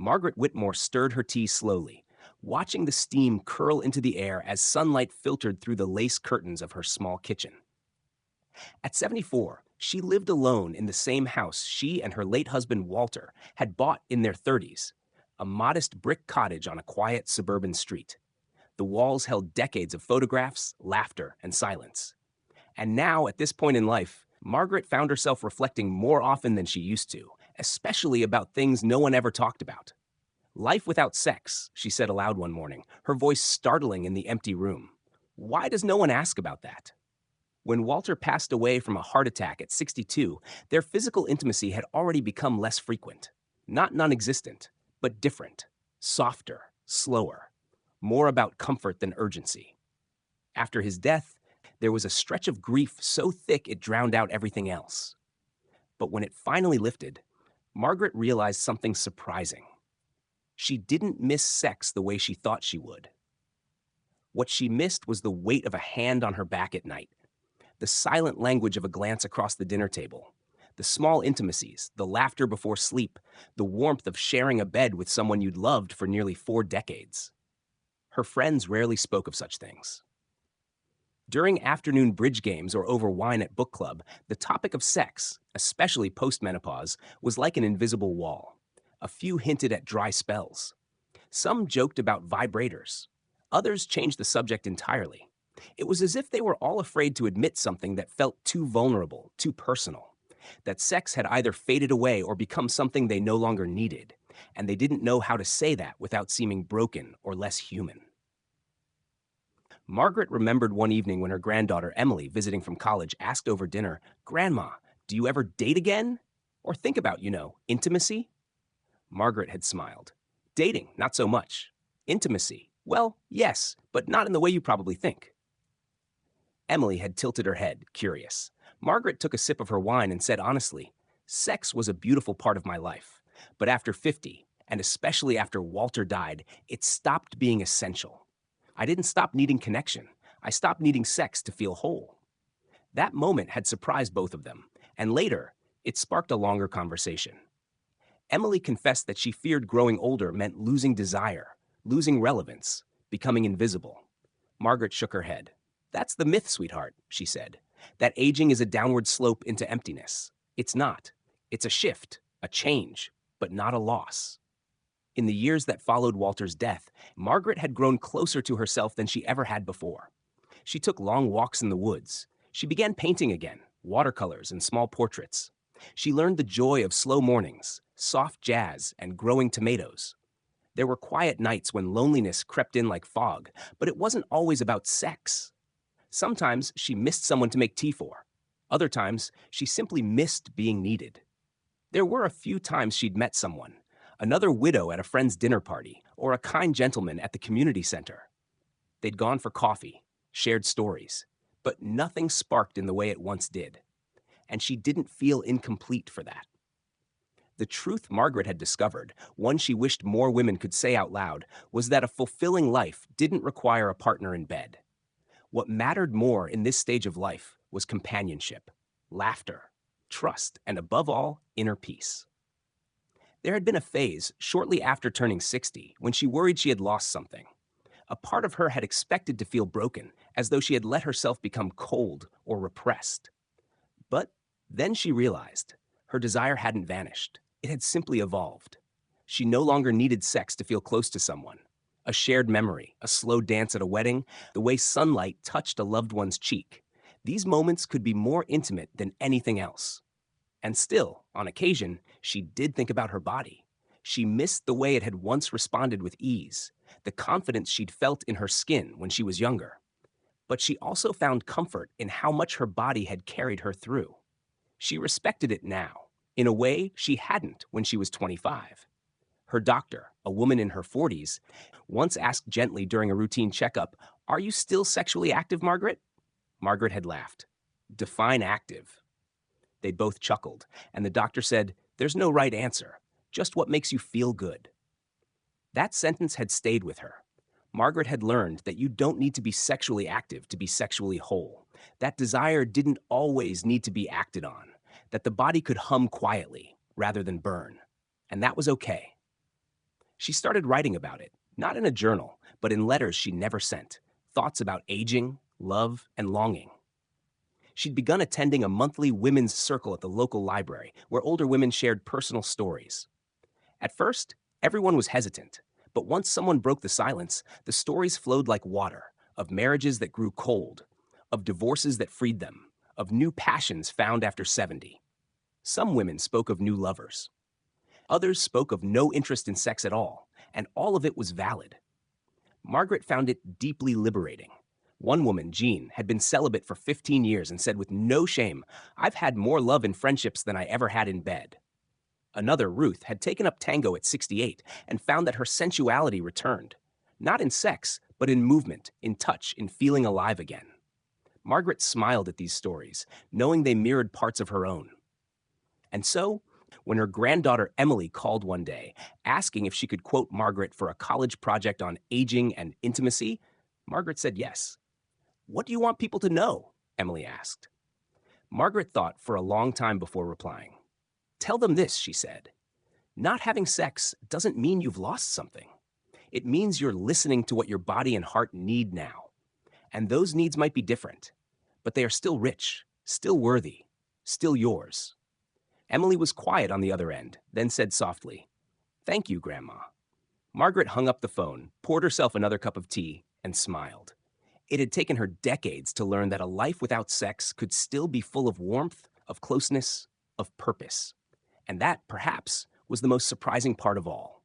Margaret Whitmore stirred her tea slowly, watching the steam curl into the air as sunlight filtered through the lace curtains of her small kitchen. At 74, she lived alone in the same house she and her late husband Walter had bought in their 30s, a modest brick cottage on a quiet suburban street. The walls held decades of photographs, laughter, and silence. And now, at this point in life, Margaret found herself reflecting more often than she used to, especially about things no one ever talked about. Life without sex, she said aloud one morning, her voice startling in the empty room. Why does no one ask about that? When Walter passed away from a heart attack at 62, their physical intimacy had already become less frequent. Not non-existent, but different, softer, slower, more about comfort than urgency. After his death, there was a stretch of grief so thick it drowned out everything else. But when it finally lifted, Margaret realized something surprising. She didn't miss sex the way she thought she would. What she missed was the weight of a hand on her back at night, the silent language of a glance across the dinner table, the small intimacies, the laughter before sleep, the warmth of sharing a bed with someone you'd loved for nearly 4 decades. Her friends rarely spoke of such things. During afternoon bridge games or over wine at book club, the topic of sex, especially postmenopause, was like an invisible wall. A few hinted at dry spells. Some joked about vibrators. Others changed the subject entirely. It was as if they were all afraid to admit something that felt too vulnerable, too personal. That sex had either faded away or become something they no longer needed, and they didn't know how to say that without seeming broken or less human. Margaret remembered one evening when her granddaughter Emily, visiting from college, asked over dinner, "Grandma, do you ever date again? Or think about, intimacy?" Margaret had smiled. "Dating, not so much. Intimacy, well, yes, but not in the way you probably think." Emily had tilted her head, curious. Margaret took a sip of her wine and said honestly, "Sex was a beautiful part of my life, but after 50, and especially after Walter died, it stopped being essential. I didn't stop needing connection. I stopped needing sex to feel whole." That moment had surprised both of them, and later, it sparked a longer conversation. Emily confessed that she feared growing older meant losing desire, losing relevance, becoming invisible. Margaret shook her head. "That's the myth, sweetheart," she said. "That aging is a downward slope into emptiness. It's not. It's a shift, a change, but not a loss." In the years that followed Walter's death, Margaret had grown closer to herself than she ever had before. She took long walks in the woods. She began painting again, watercolors and small portraits. She learned the joy of slow mornings, soft jazz, and growing tomatoes. There were quiet nights when loneliness crept in like fog, but it wasn't always about sex. Sometimes she missed someone to make tea for. Other times, she simply missed being needed. There were a few times she'd met someone, another widow at a friend's dinner party, or a kind gentleman at the community center. They'd gone for coffee, shared stories, but nothing sparked in the way it once did. And she didn't feel incomplete for that. The truth Margaret had discovered, one she wished more women could say out loud, was that a fulfilling life didn't require a partner in bed. What mattered more in this stage of life was companionship, laughter, trust, and above all, inner peace. There had been a phase, shortly after turning 60, when she worried she had lost something. A part of her had expected to feel broken, as though she had let herself become cold or repressed. But then she realized her desire hadn't vanished. It had simply evolved. She no longer needed sex to feel close to someone. A shared memory, a slow dance at a wedding, the way sunlight touched a loved one's cheek. These moments could be more intimate than anything else. And still, on occasion, she did think about her body. She missed the way it had once responded with ease, the confidence she'd felt in her skin when she was younger. But she also found comfort in how much her body had carried her through. She respected it now, in a way she hadn't when she was 25. Her doctor, a woman in her 40s, once asked gently during a routine checkup, "Are you still sexually active, Margaret?" Margaret had laughed. "Define active." They both chuckled, and the doctor said, "There's no right answer, just what makes you feel good." That sentence had stayed with her. Margaret had learned that you don't need to be sexually active to be sexually whole. That desire didn't always need to be acted on. That the body could hum quietly rather than burn. And that was okay. She started writing about it, not in a journal, but in letters she never sent, thoughts about aging, love, and longing. She'd begun attending a monthly women's circle at the local library where older women shared personal stories. At first, everyone was hesitant, but once someone broke the silence, the stories flowed like water of marriages that grew cold, of divorces that freed them, of new passions found after 70. Some women spoke of new lovers. Others spoke of no interest in sex at all, and all of it was valid. Margaret found it deeply liberating. One woman, Jean, had been celibate for 15 years and said with no shame, "I've had more love in friendships than I ever had in bed." Another, Ruth, had taken up tango at 68 and found that her sensuality returned, not in sex, but in movement, in touch, in feeling alive again. Margaret smiled at these stories, knowing they mirrored parts of her own. And so, when her granddaughter Emily called one day, asking if she could quote Margaret for a college project on aging and intimacy, Margaret said yes. "What do you want people to know?" Emily asked. Margaret thought for a long time before replying. "Tell them this," she said. "Not having sex doesn't mean you've lost something. It means you're listening to what your body and heart need now. And those needs might be different, but they are still rich, still worthy, still yours." Emily was quiet on the other end, then said softly, "Thank you, Grandma." Margaret hung up the phone, poured herself another cup of tea, and smiled. It had taken her decades to learn that a life without sex could still be full of warmth, of closeness, of purpose. And that, perhaps, was the most surprising part of all.